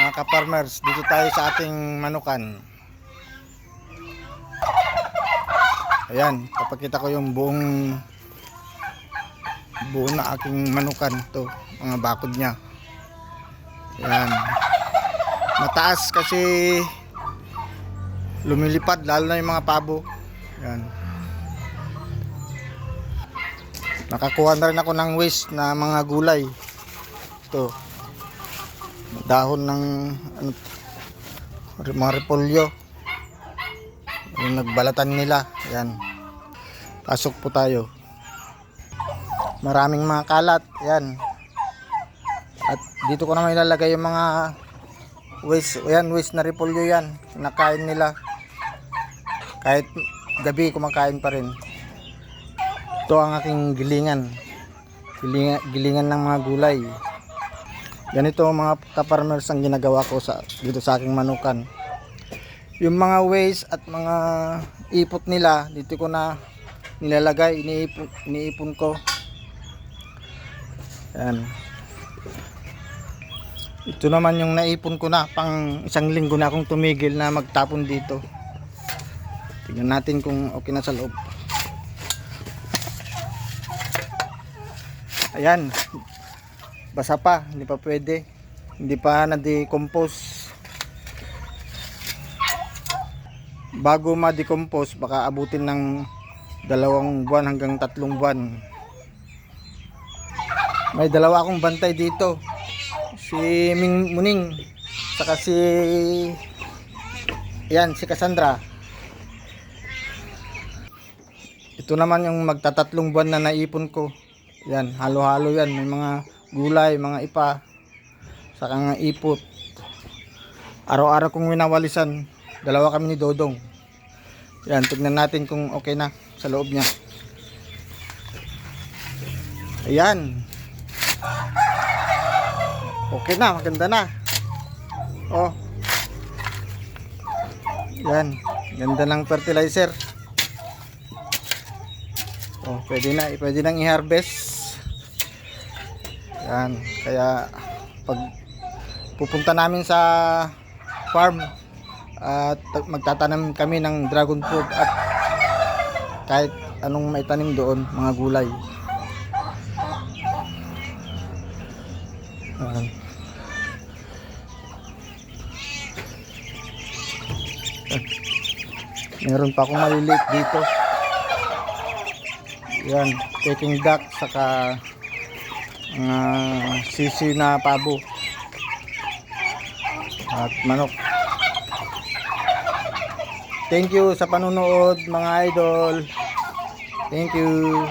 Mga ka-farmers, dito tayo sa ating manukan. Ayan, papakita ko yung buo na aking manukan. Ito, mga bakod niya. Ayan. Mataas kasi lumilipad, lalo na yung mga pabo. Ayan. Nakakuha na rin ako ng waste na mga gulay. Ito, dahon ng mga repolyo, yung nagbalatan nila. Ayan, pasok po tayo. Maraming mga kalat. Ayan, at dito ko naman ilalagay yung mga waste. Ayan, waste na repolyo yan, nakain nila. Kahit gabi kumakain pa rin. Ito ang aking gilingan ng mga gulay. Ganito mga ka-farmers ang ginagawa ko dito sa aking manukan. Yung mga waste at mga ipot nila, dito ko na nilalagay, iniipon ko. Yan. Ito naman yung naipon ko na, pang isang linggo na akong tumigil na magtapon dito. Tingnan natin kung okay na sa loob. Ayan, basa pa, hindi pa pwede, hindi pa na-decompose. Bago ma-decompose, baka abutin ng 2 buwan hanggang 3 buwan. May dalawa akong bantay dito, si Ming Muning, saka si Cassandra. Ito naman yung magta-3 buwan na naipon ko. Yan, halo-halo yan, may mga gulay, mga ipa, saka nga ipot. Araw-araw kong winawalisan. 2 kami ni Dodong. Yan, tignan natin kung okay na sa loob niya. Ayan, okay na, maganda na. Oh, yan, ganda ng fertilizer. Oh, pwede nang i-harvest. Yan, kaya pag pupunta namin sa farm at magtatanim kami ng dragon fruit at kahit anong maitanim doon, mga gulay. Meron pa akong maliliit dito. Yan, peking duck, saka sisi na pabo at manok. Thank you sa panunood mga idol. Thank you.